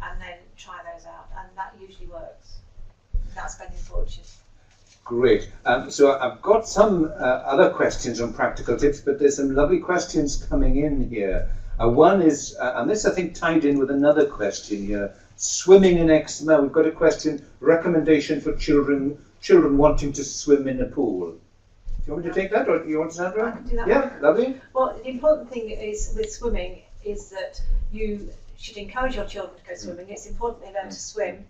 and then try those out, and that usually works. That's spending a fortune. Great. So I've got some other questions on practical tips, but there's some lovely questions coming in here. One is, and this I think tied in with another question here, swimming in eczema. We've got a question, recommendation for children wanting to swim in a pool. Do you want me to take that, or do you want Sandra? I can do that. Yeah, lovely. Well, the important thing is with swimming is that you should encourage your children to go swimming. It's important they learn to swim,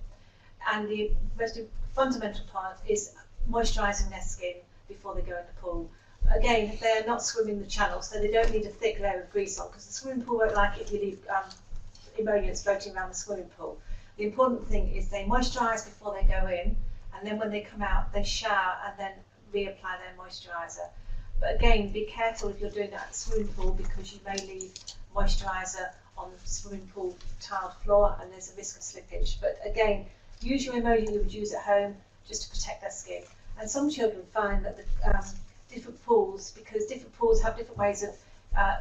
and the most fundamental part is moisturising their skin before they go in the pool. Again, they're not swimming the channel, so they don't need a thick layer of grease on, because the swimming pool won't like it if you leave emollients floating around the swimming pool. The important thing is they moisturise before they go in, and then when they come out, they shower and then reapply their moisturiser. But again, be careful if you're doing that at the swimming pool, because you may leave moisturiser on the swimming pool tiled floor and there's a risk of slippage. But again, use your emollient you would use at home just to protect their skin. And some children find that the different pools, because different pools have different ways of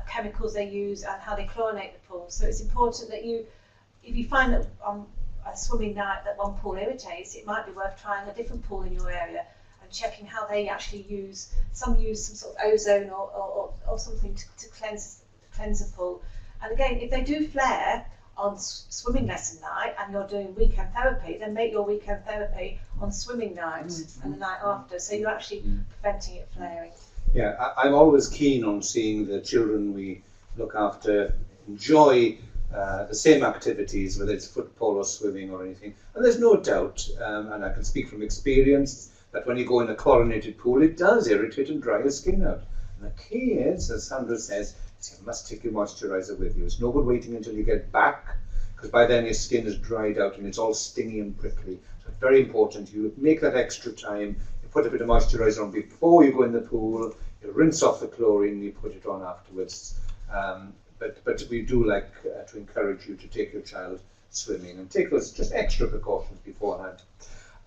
chemicals they use and how they chlorinate the pool. So it's important that if you find that on a swimming night that one pool irritates, it might be worth trying a different pool in your area and checking how they actually use. Some use some sort of ozone or something to cleanse the pool. And again, if they do flare on swimming lesson night and you're doing weekend therapy, then make your weekend therapy on swimming night and the night after, so you're actually preventing it flaring. Yeah, I'm always keen on seeing the children we look after enjoy the same activities, whether it's football or swimming or anything. And there's no doubt, and I can speak from experience, that when you go in a chlorinated pool, it does irritate and dry your skin out. And the key is, as Sandra says, you must take your moisturiser with you. It's no good waiting until you get back, because by then your skin is dried out and it's all stingy and prickly. So it's very important you make that extra time. You put a bit of moisturiser on before you go in the pool, you rinse off the chlorine, you put it on afterwards. But we do like to encourage you to take your child swimming and take those just extra precautions beforehand.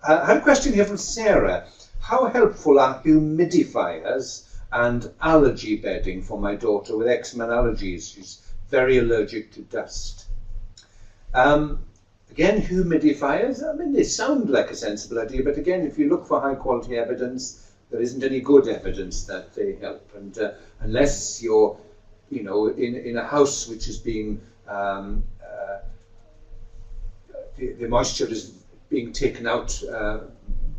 I had a question here from Sarah. How helpful are humidifiers and allergy bedding for my daughter with eczema and allergies? She's very allergic to dust. Again, humidifiers, I mean, they sound like a sensible idea, but again, if you look for high quality evidence, there isn't any good evidence that they help. And unless you're, you know, in a house which is being, the moisture is being taken out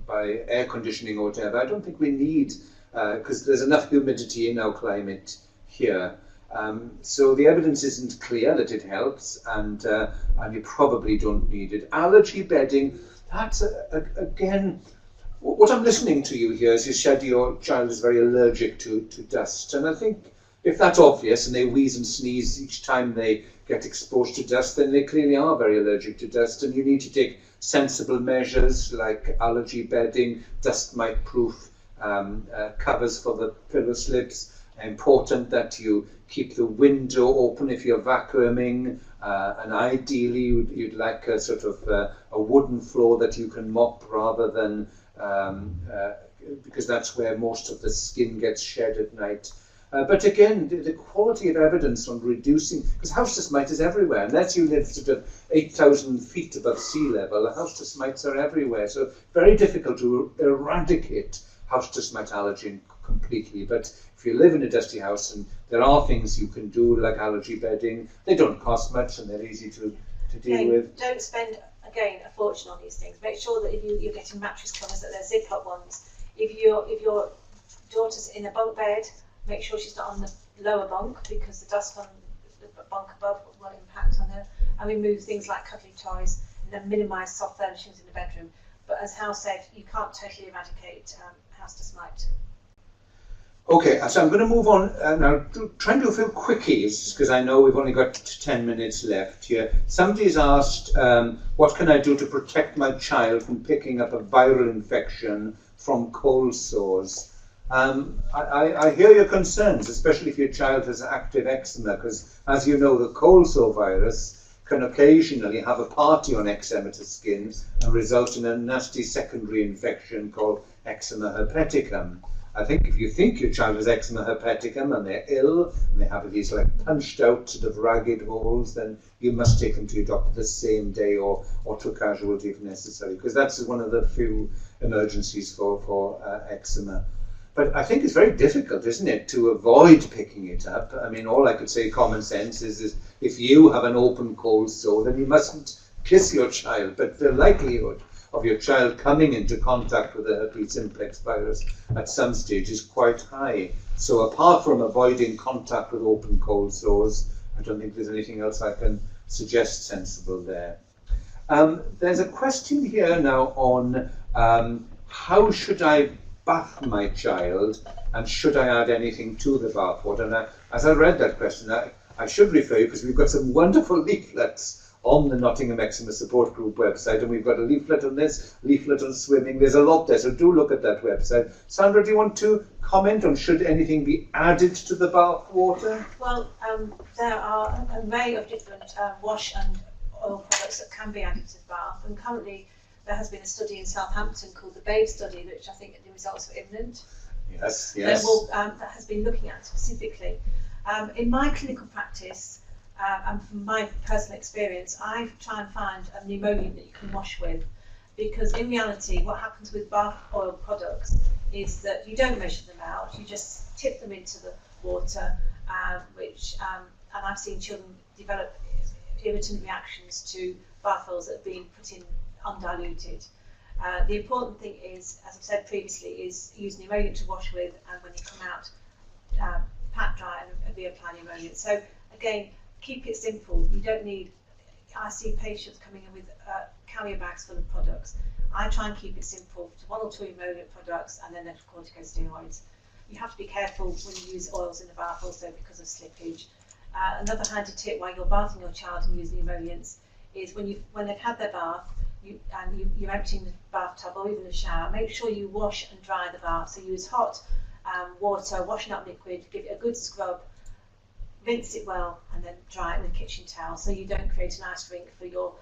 by air conditioning or whatever, I don't think we need, because there's enough humidity in our climate here. So the evidence isn't clear that it helps, and you probably don't need it. Allergy bedding, that's, again, what I'm listening to you here is you said your child is very allergic to dust, and I think if that's obvious and they wheeze and sneeze each time they get exposed to dust, then they clearly are very allergic to dust, and you need to take sensible measures like allergy bedding, dust mite proof covers for the pillow slips. Important that you keep the window open if you're vacuuming, and ideally you'd like a sort of a wooden floor that you can mop rather than because that's where most of the skin gets shed at night. But again, the quality of evidence on reducing, because house dust mite is everywhere, unless you live sort of 8,000 feet above sea level, house dust mites are everywhere, so very difficult to eradicate house dust mite allergen completely. But if you live in a dusty house, and there are things you can do like allergy bedding, they don't cost much and they're easy to deal with. Don't spend, again, a fortune on these things. Make sure that if you're getting mattress covers, that they're zip-up ones. If your daughter's in a bunk bed, make sure she's not on the lower bunk, because the dust from the bunk above will impact on her. And remove things like cuddly toys, and then minimise soft furnishings in the bedroom. But as Hal said, you can't totally eradicate house dust mite. Okay, so I'm going to move on now. Try and do a few quickies, because I know we've only got 10 minutes left here. Somebody's asked, what can I do to protect my child from picking up a viral infection from cold sores? I hear your concerns, especially if your child has active eczema, because as you know, the cold sore virus can occasionally have a party on eczematous skin and result in a nasty secondary infection called eczema herpeticum. I think if you think your child has eczema herpeticum and they're ill, and they have these like punched out sort of ragged holes, then you must take them to your doctor the same day or to a casualty if necessary, because that's one of the few emergencies for eczema. But I think it's very difficult, isn't it, to avoid picking it up. I mean, all I could say, common sense, is if you have an open cold sore, then you mustn't kiss your child. But the likelihood of your child coming into contact with the herpes simplex virus at some stage is quite high. So apart from avoiding contact with open cold sores, I don't think there's anything else I can suggest sensible there. There's a question here now on how should I bath my child, and should I add anything to the bath water? And as I read that question, I should refer you, because we've got some wonderful leaflets on the Nottingham Eczema Support Group website, and we've got a leaflet on this, leaflet on swimming. There's a lot there, so do look at that website. Sandra, do you want to comment on should anything be added to the bath water? Well, there are an array of different wash and oil products that can be added to the bath, and currently there has been a study in Southampton called the BABE study, which I think the results are imminent. Yes. That has been looking at specifically. In my clinical practice, and from my personal experience, I try and find an emollient that you can wash with, because in reality, what happens with bath oil products is that you don't measure them out, you just tip them into the water, and I've seen children develop irritant reactions to bath oils that have been put in undiluted. The important thing is, as I've said previously, is use an emollient to wash with, and when you come out, pat dry and reapply the emollient. So again, keep it simple. You don't need, I see patients coming in with carrier bags full of products. I try and keep it simple to 1 or 2 emollient products and then the corticosteroids. You have to be careful when you use oils in the bath also because of slippage. Another handy tip while you're bathing your child and using emollients is when they've had their bath, you're emptying the bathtub or even the shower, make sure you wash and dry the bath. So use hot water, washing up liquid, give it a good scrub, rinse it well, and then dry it with a kitchen towel so you don't create an ice rink for your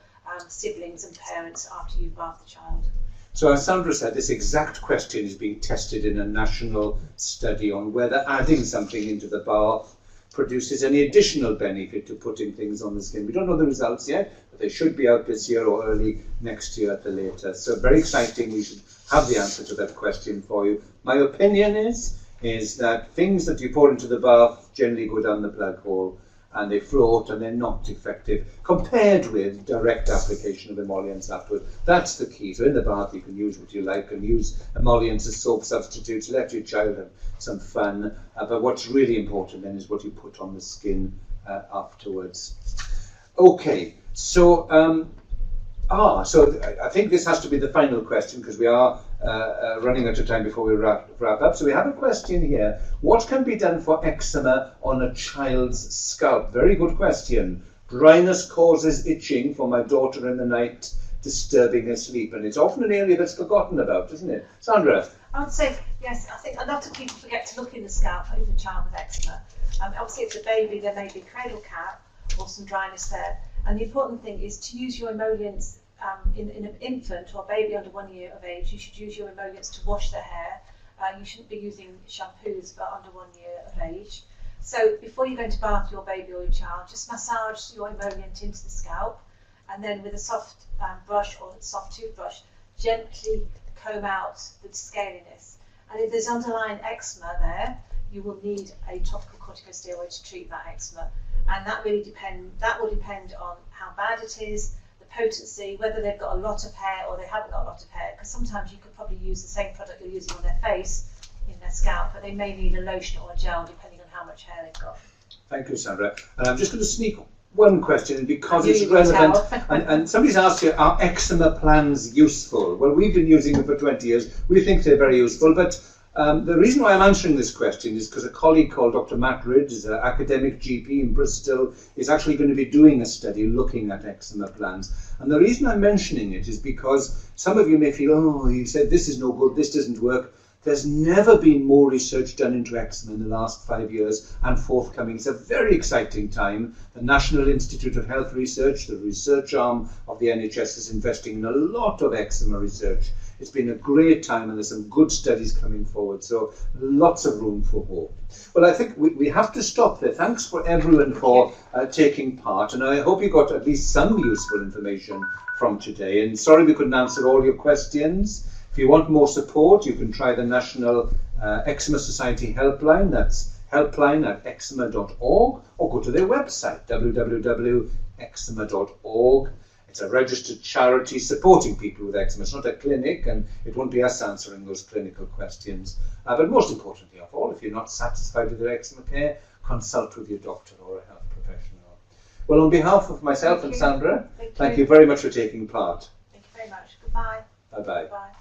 siblings and parents after you've bathed the child. So as Sandra said, this exact question is being tested in a national study on whether adding something into the bath produces any additional benefit to putting things on the skin. We don't know the results yet, but they should be out this year or early next year at the latest. So very exciting. We should have the answer to that question for you. My opinion is that things that you pour into the bath generally go down the plug hole and they float and they're not effective compared with direct application of emollients afterward. That's the key. So in the bath you can use what you like and use emollients as soap substitutes, let your child have some fun, but what's really important then is what you put on the skin afterwards. Okay, so so I think this has to be the final question because we are running out of time before we wrap up. So we have a question here. What can be done for eczema on a child's scalp? Very good question. Dryness causes itching for my daughter in the night, disturbing her sleep. And it's often an area that's forgotten about, isn't it? Sandra? I would say, yes, I think a lot of people forget to look in the scalp of a child with eczema. Obviously, if it's a baby, there may be cradle cap or some dryness there. And the important thing is to use your emollients in an infant or baby under 1 year of age. You should use your emollients to wash their hair. You shouldn't be using shampoos for under 1 year of age. So before you go to bath your baby or your child, just massage your emollient into the scalp, and then with a soft brush or a soft toothbrush, gently comb out the scaliness. And if there's underlying eczema there, you will need a topical corticosteroid to treat that eczema. And that will depend on how bad it is, the potency, whether they've got a lot of hair or they haven't got a lot of hair, because sometimes you could probably use the same product you're using on their face in their scalp, but they may need a lotion or a gel depending on how much hair they've got. Thank you, Sandra. And I'm just going to sneak one question because it's relevant. and somebody's asked you, are eczema plans useful? Well, we've been using them for 20 years. We think they're very useful, but the reason why I'm answering this question is because a colleague called Dr. Matt Ridge, an academic GP in Bristol, is actually going to be doing a study looking at eczema plans. And the reason I'm mentioning it is because some of you may feel, oh, he said this is no good, this doesn't work. There's never been more research done into eczema in the last 5 years and forthcoming. It's a very exciting time. The National Institute of Health Research, the research arm of the NHS, is investing in a lot of eczema research It's been a great time, and there's some good studies coming forward, so lots of room for hope. Well, I think we have to stop there. Thanks for everyone for taking part, and I hope you got at least some useful information from today. And sorry we couldn't answer all your questions. If you want more support, you can try the National Eczema Society helpline. That's helpline@eczema.org, or go to their website, www.eczema.org. It's a registered charity supporting people with eczema. It's not a clinic, and it won't be us answering those clinical questions. But most importantly of all, if you're not satisfied with your eczema care, consult with your doctor or a health professional. Well, on behalf of myself and Sandra, thank you very much for taking part. Thank you very much. Goodbye. Bye-bye. Bye.